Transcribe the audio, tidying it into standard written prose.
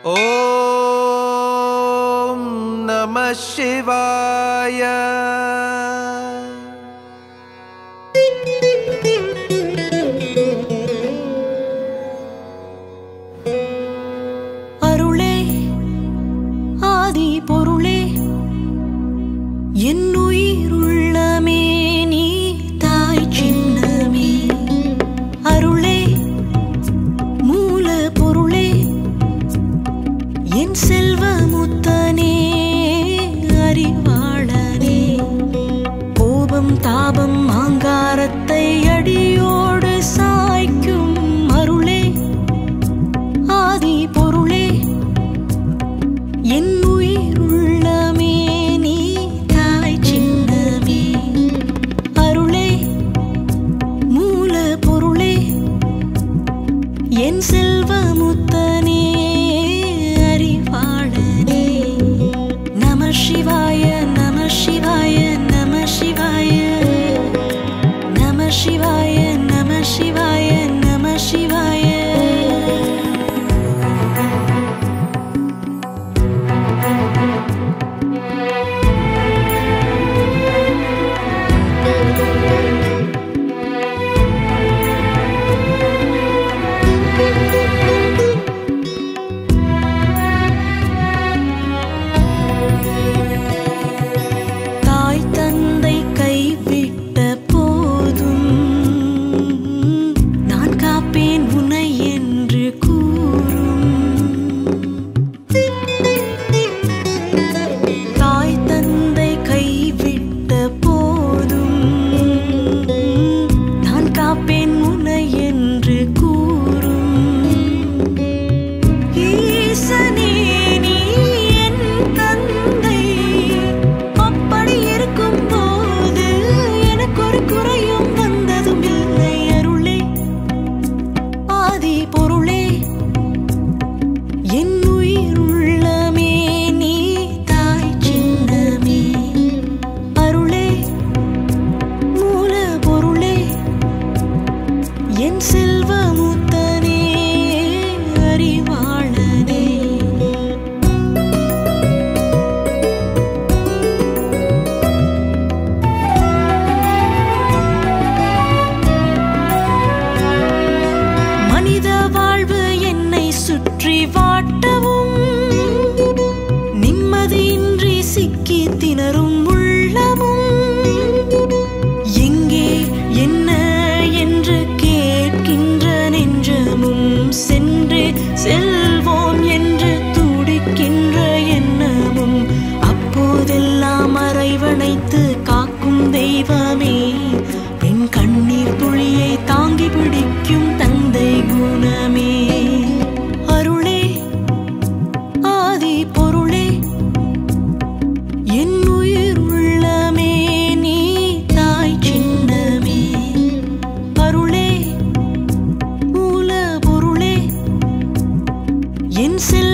ஓம் நம சிவாய. அருளே ஆதி பொருளே என் உயிருள்ளமே நீ தாய் சின்னமே. அருளே மூல பொருளே என் செல்வமுத்தனே அறிவாளனே. கோபம் தாபம் ஆங்காரத்தை அடியோடு சாய்க்கும் அருளே ஆதி பொருளே என் உயிருள்ளமே நீ தாய் சின்னமே. அருளே மூல பொருளே என் செல்வமுத்தனே அறிவாளனே. நம சிவாய நம சிவாய நம சிவாய நம சிவாய நம சிவாய நம சிவாய. தாய் தந்தை கைவிட்ட போதும் நான் காப்பேன் உன்னை என்று கூறும். தாய் தந்தை கைவிட்ட போதும் நான் காப்பேன் உன்னை என்று கூறும். ஈசனே நீ என் தந்தை, அப்படி இருக்கும் போது எனக்கு ஒரு குறையும் வந்ததும் இல்லை. அருளே ஆதி பொருளே என் உயிருள்ளமே நீ தாய் சின்னமே. அருளே மூல பொருளே என் செல்வமுத்தனே அறிவாளனே. மனித வாழ்வு என்னை சுற்றி வாட்டவும், நிம்மதியின்றி சிக்கி திணறும் உள்ளமும், எங்கே என்ன என்று கேட்கின்ற நெஞ்சமும், சென்று செல்வோம் என்று துடிக்கின்ற எண்ணமும், அப்போதெல்லாம் அரவணைத்து காக்கும் தெய்வமே, என் கண்ணீர் துளியை தாங்கி பிடிக்கும் தந்தை குணமே. அருளே ஆதி பொருளே என் உயிருள்ளமே நீ தாய் சின்னமே. அருளே மூல பொருளே என் செல்வமுத்தனே